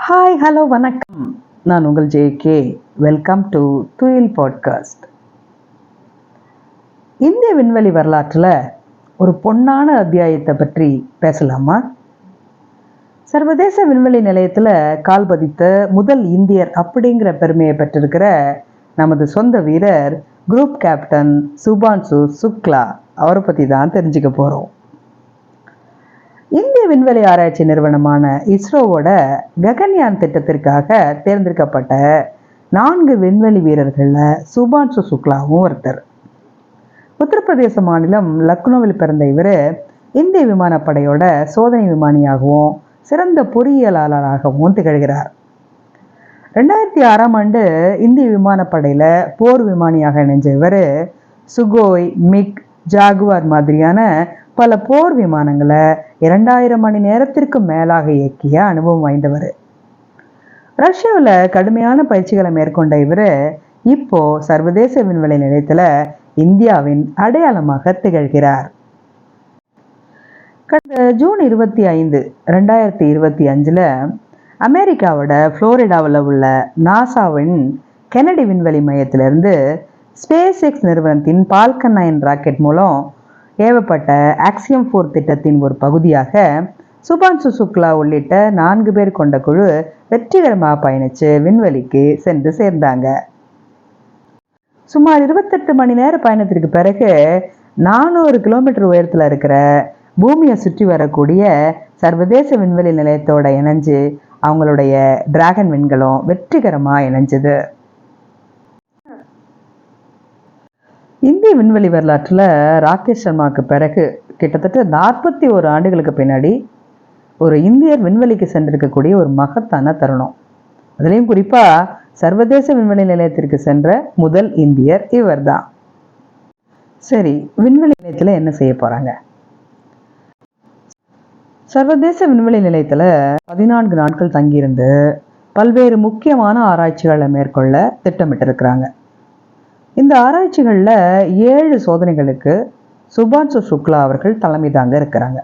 Hi hello வணக்கம். நான் உங்கள் ஜே.கே. வெல்கம் டு துயில் பாட்காஸ்ட். இந்திய விண்வெளி வரலாற்றில் ஒரு பொன்னான அத்தியாயத்தை பற்றி பேசலாமா? சர்வதேச விண்வெளி நிலையத்தில் கால் பதித்த முதல் இந்தியர் அப்படிங்கிற பெருமையை பெற்றிருக்கிற நமது சொந்த வீரர் குரூப் கேப்டன் சுபான்சு சுக்லா அவரை பற்றி தான் தெரிஞ்சுக்க போகிறோம். இந்திய விண்வெளி ஆராய்ச்சி நிறுவனமான இஸ்ரோவோட ககன்யான் திட்டத்திற்காக தேர்ந்தெடுக்கப்பட்ட 4 விண்வெளி வீரர்களில் சுபான்சு சுக்லாவும் ஒருத்தர். உத்தரப்பிரதேச மாநிலம் லக்னோவில் பிறந்த இவர் இந்திய விமானப்படையோட சோதனை விமானியாகவும் சிறந்த பொறியியலாளராகவும் திகழ்கிறார். 2006ஆம் ஆண்டு இந்திய விமானப்படையில் போர் விமானியாக இணைஞ்ச இவர் சுகோய், மிக், ஜாகுவார் மாதிரியான பல போர் விமானங்களை 2000 மணி நேரத்திற்கு மேலாக இயக்கிய அனுபவம் வாய்ந்தவர். ரஷ்யாவில் கடுமையான பயிற்சிகளை மேற்கொண்ட இவர் இப்போ சர்வதேச விண்வெளி நிலையத்தில் இந்தியாவின் அடையாளமாக திகழ்கிறார். கடந்த ஜூன் 25, 2025 அமெரிக்காவோட புளோரிடாவில் உள்ள நாசாவின் கென்னடி விண்வெளி மையத்திலிருந்து ஸ்பேஸ் எக்ஸ் நிறுவனத்தின் பால்கன் 9 ராக்கெட் மூலம் ஏவப்பட்ட ஆக்சியம் 4 திட்டத்தின் ஒரு பகுதியாக சுபான்சு சுக்லா உள்ளிட்ட 4 பேர் கொண்ட குழு வெற்றிகரமாக பயணித்து விண்வெளிக்கு சென்று சேர்ந்தாங்க. சுமார் 28 மணி நேர பயணத்திற்கு பிறகு 400 கிலோமீட்டர் உயரத்தில் இருக்கிற பூமியை சுற்றி வரக்கூடிய சர்வதேச விண்வெளி நிலையத்தோட இணைஞ்சு அவங்களுடைய டிராகன் விண்கலம் வெற்றிகரமாக இணைஞ்சது. இந்திய விண்வெளி வரலாற்றில் ராகேஷ் சர்மாவுக்கு பிறகு கிட்டத்தட்ட 41 ஆண்டுகளுக்கு பின்னாடி ஒரு இந்தியர் விண்வெளிக்கு சென்றிருக்கக்கூடிய ஒரு மகத்தான தருணம். அதுலேயும் குறிப்பாக சர்வதேச விண்வெளி நிலையத்திற்கு சென்ற முதல் இந்தியர் இவர் தான். சரி, விண்வெளி நிலையத்தில் என்ன செய்ய போகிறாங்க? சர்வதேச விண்வெளி நிலையத்தில் 14 நாட்கள் தங்கியிருந்து பல்வேறு முக்கியமான ஆராய்ச்சிகளை மேற்கொள்ள திட்டமிட்டிருக்கிறாங்க. இந்த ஆராய்ச்சிகளில் 7 சோதனைகளுக்கு சுபான்சு சுக்லா அவர்கள் தலைமை தாங்க இருக்கிறாங்க.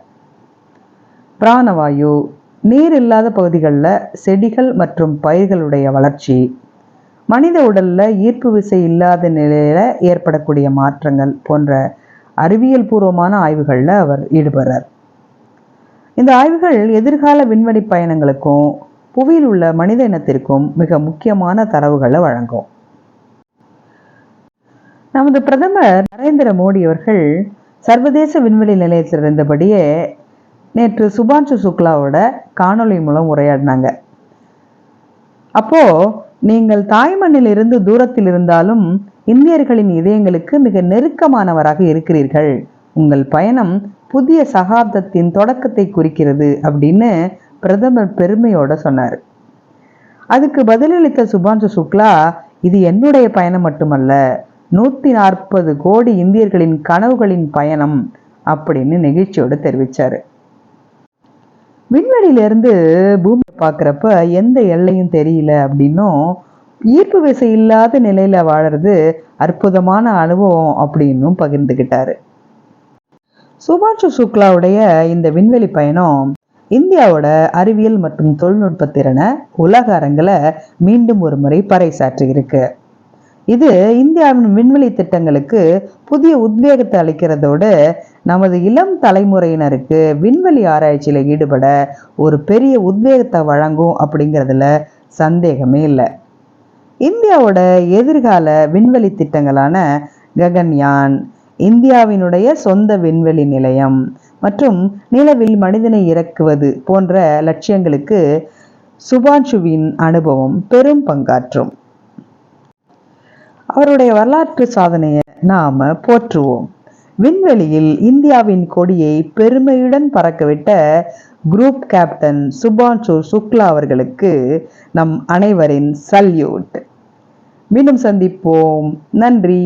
பிராணவாயு, நீர் இல்லாத பகுதிகளில் செடிகள் மற்றும் பயிர்களுடைய வளர்ச்சி, மனித உடலில் ஈர்ப்பு விசை இல்லாத நிலையில் ஏற்படக்கூடிய மாற்றங்கள் போன்ற அறிவியல் பூர்வமான ஆய்வுகளில் அவர் ஈடுபடுறார். இந்த ஆய்வுகள் எதிர்கால விண்வெளி பயணங்களுக்கும் புவியில் உள்ள மனித இனத்திற்கும் மிக முக்கியமான தரவுகளை வழங்கும். நமது பிரதமர் நரேந்திர மோடி அவர்கள் சர்வதேச விண்வெளி நிலையத்தில் இருந்தபடியே நேற்று சுபான்சு சுக்லாவோட காணொளி மூலம் உரையாடினாங்க. அப்போ நீங்கள் தாய்மண்ணில் இருந்து தூரத்தில் இருந்தாலும் இந்தியர்களின் இதயங்களுக்கு மிக நெருக்கமானவராக இருக்கிறீர்கள். உங்கள் பயணம் புதிய சகாப்தத்தின் தொடக்கத்தை குறிக்கிறது அப்படின்னு பிரதமர் பெருமையோட சொன்னார். அதுக்கு பதிலளித்த சுபான்சு சுக்லா, இது என்னுடைய பயணம் மட்டுமல்ல, 140 கோடி இந்தியர்களின் கனவுகளின் பயணம் அப்படின்னு நெகிழ்ச்சியோடு தெரிவிச்சாரு. விண்வெளியிலிருந்து பூமியை பார்க்குறப்ப எந்த எல்லையும் தெரியல அப்படின்னும், ஈர்ப்பு விசை இல்லாத நிலையில வாழறது அற்புதமான அனுபவம் அப்படின்னும் பகிர்ந்துகிட்டாரு. சுபான்சு சுக்லாவுடைய இந்த விண்வெளி பயணம் இந்தியாவோட அறிவியல் மற்றும் தொழில்நுட்ப திறனை உலக அரங்கில் மீண்டும் ஒரு முறை பறைசாற்றி இருக்கு. இது இந்தியாவின் விண்வெளி திட்டங்களுக்கு புதிய உத்வேகத்தை அளிக்கிறதோடு நமது இளம் தலைமுறையினருக்கு விண்வெளி ஆராய்ச்சியில் ஈடுபட ஒரு பெரிய உத்வேகத்தை வழங்கும் அப்படிங்கிறதுல சந்தேகமே இல்லை. இந்தியாவோட எதிர்கால விண்வெளி திட்டங்களான ககன்யான், இந்தியாவினுடைய சொந்த விண்வெளி நிலையம் மற்றும் நிலவில் மனிதனை இறக்குவது போன்ற லட்சியங்களுக்கு சுபான்சுவின் அனுபவம் பெரும் பங்காற்றும். அவருடைய வரலாற்று சாதனையை நாம போற்றுவோம். விண்வெளியில் இந்தியாவின் கொடியை பெருமையுடன் பறக்கவிட்ட குரூப் கேப்டன் சுபான்சு சுக்லா அவர்களுக்கு நம் அனைவரின் சல்யூட். மீண்டும் சந்திப்போம். நன்றி.